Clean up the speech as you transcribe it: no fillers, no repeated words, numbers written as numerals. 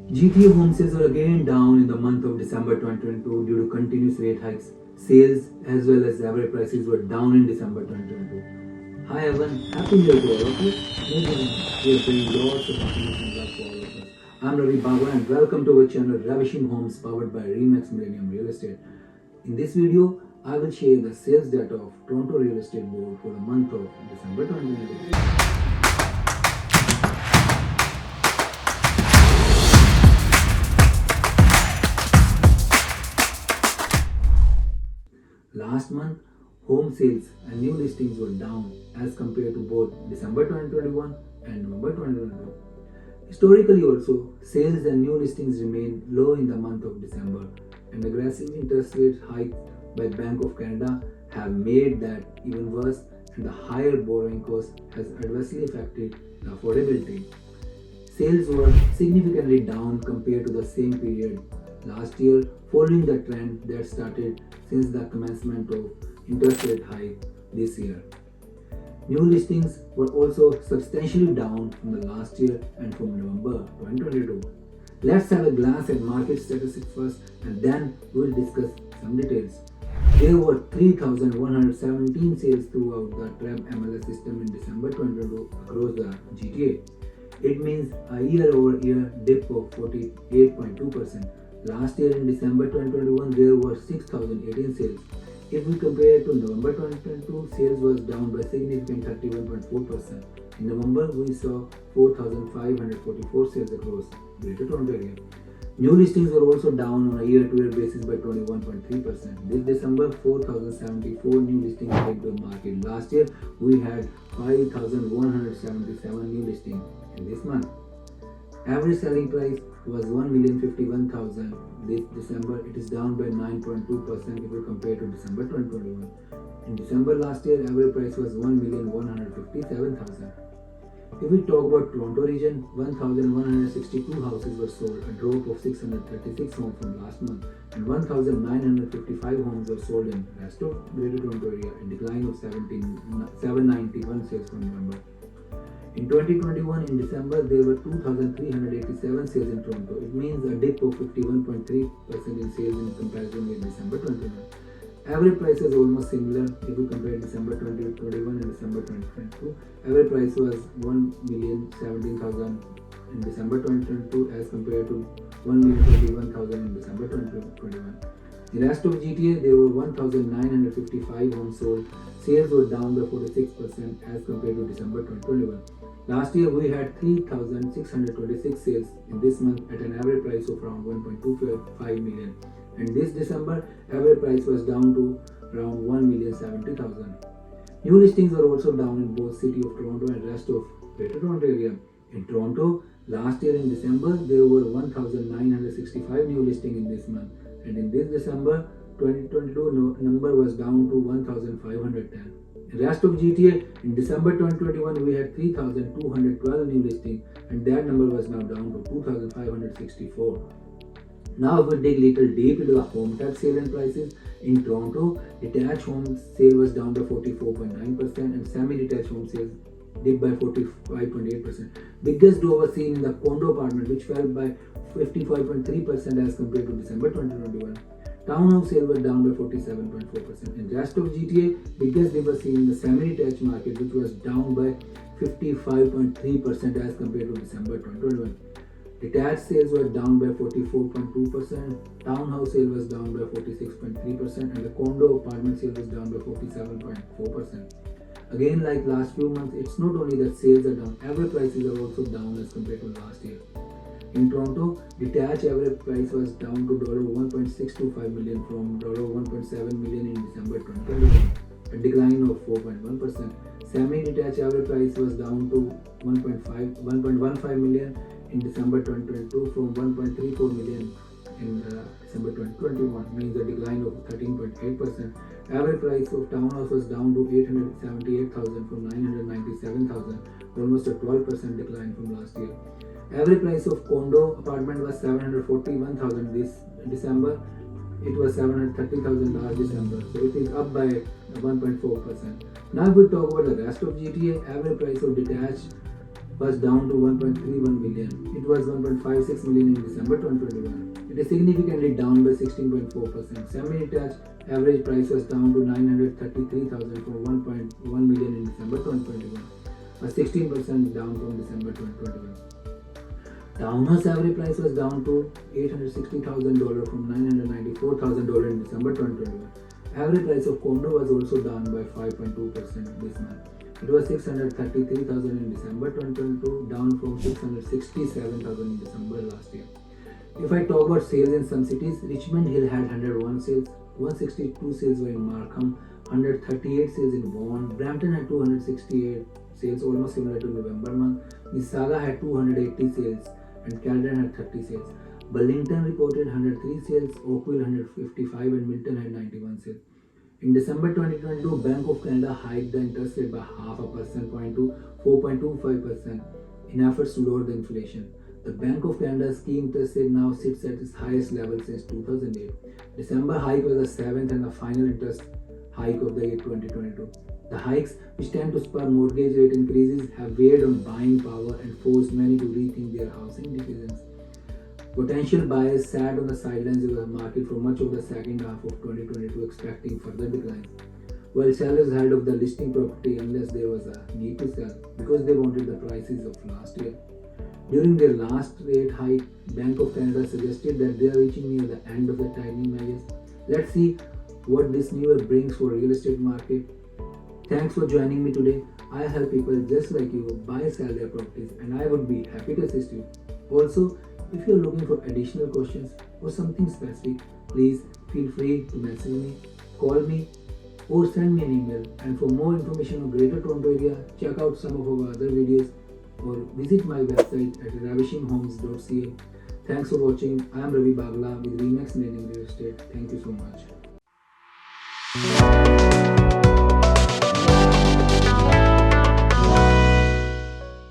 GTA home sales are again down in the month of December 2022 due to continuous rate hikes. Sales as well as average prices were down in December 2022. Hi Evan, happy new year to all of you. Maybe we are bringing lots of happiness and love for all of us. I'm Ravi Baba and welcome to our channel Ravishing Homes powered by Remax Millennium Real Estate. In this video, I will share the sales data of Toronto Real Estate Board for the month of December 2022. Last month, home sales and new listings were down as compared to both December 2021 and November 2022. Historically also, sales and new listings remain low in the month of December, and aggressive interest rate hikes by Bank of Canada have made that even worse, and the higher borrowing cost has adversely affected the affordability. Sales were significantly down compared to the same period last year, following the trend that started since the commencement of interest rate hike this year. New listings were also substantially down from the last year and from November 2022. Let's have a glance at market statistics first and then we'll discuss some details. There were 3,117 sales throughout the TREB MLS system in December 2022 across the GTA. It means a year-over-year dip of 48.2%. Last year in December 2021, there were 6,018 sales. If we compare to November 2022, sales was down by significant 31.4%. In November, we saw 4,544 sales across Greater Toronto Area. New listings were also down on a year-to-year basis by 21.3%. This December, 4,074 new listings hit the market. Last year, we had 5,177 new listings in this month. Average selling price was 1,051,000 this December. It is down by 9.2% if we compare to December 2021. In December last year, average price was 1,157,000. If we talk about Toronto region, 1,162 houses were sold, a drop of 636 homes from last month, and 1,955 homes were sold in rest of Greater Toronto Area, a decline of 791 sales from November. In 2021, in December, there were 2,387 sales in Toronto. It means a dip of 51.3% in sales in comparison with December 2021. Average price is almost similar if we compare December 2021 and December 2022. Average price was 1,017,000 in December 2022 as compared to 1,021,000 in December 2021. In the rest of GTA, there were 1,955 homes sold. Sales were down by 46% as compared to December 2021. Last year, we had 3,626 sales in this month at an average price of around 1.25 million. And this December, average price was down to around 1,070,000. New listings were also down in both City of Toronto and rest of Greater Toronto Area. In Toronto, last year in December, there were 1,965 new listings in this month. And in this December 2022, number was down to 1,510. In rest of GTA, in December 2021, we had 3,212 new listings, and that number was now down to 2,564. Now, if we dig little deep into the home tax sale and prices, in Toronto, detached home sale was down by 44.9% and semi-detached home sales dipped by 45.8%. Biggest drop was seen in the condo apartment, which fell by 55.3% as compared to December 2021. Townhouse sale was down by 47.4%. In rest of GTA, biggest dip was seen in the semi-detached market, which was down by 55.3% as compared to December 2021. Detached sales were down by 44.2%, townhouse sale was down by 46.3%, and the condo apartment sale was down by 47.4%. Again, like last few months, it's not only that sales are down, average prices are also down as compared to last year. In Toronto, detached average price was down to $1.625 million from $1.7 million in December 2021, a decline of 4.1%. Semi-detached average price was down to $1.15 million in December 2022 from 1.34 million in December 2021, means a decline of 13.8%. Average price of townhouse was down to 878,000 from 997,000, almost a 12% decline from last year. Average price of condo apartment was 741,000 this December. It was 730,000 last December, so it is up by 1.4%. Now we talk about the rest of GTA. Average price of detached was down to 1.31 million. It was 1.56 million in December 2021. It is significantly down by 16.4%. Semi-detached average price was down to 933,000 from 1.1 million in December 2021, a 16% down from December 2021. Townhouse average price was down to $860,000 from $994,000 in December 2021. Average price of condo was also down by 5.2% this month. It was 633,000 in December 2022, down from 667,000 in December last year. If I talk about sales in some cities, Richmond Hill had 101 sales, 162 sales were in Markham, 138 sales in Vaughan, Brampton had 268 sales, almost similar to November month, Mississauga had 280 sales, and Caledon had 30 sales. Burlington reported 103 sales, Oakville 155, and Milton had 91 sales. In December 2022, Bank of Canada hiked the interest rate by half a percent point to 4.25% in efforts to lower the inflation. The Bank of Canada's key interest rate now sits at its highest level since 2008. December hike was the seventh and the final interest hike of the year 2022. The hikes, which tend to spur mortgage rate increases, have weighed on buying power and forced many to rethink their housing decisions. Potential buyers sat on the sidelines of the market for much of the second half of 2022, expecting further declines, while sellers held off the listing property unless there was a need to sell because they wanted the prices of last year. During their last rate hike, Bank of Canada suggested that they are reaching near the end of the tightening measures. Let's see what this new year brings for real estate market. Thanks for joining me today. I help people just like you buy, sell their properties, and I would be happy to assist you. Also, if you are looking for additional questions or something specific, please feel free to message me, call me, or send me an email. And for more information on Greater Toronto Area, check out some of our other videos or visit my website at ravishinghomes.ca. Thanks for watching. I am Ravi Bagla with Remax Lending Real Estate. Thank you so much.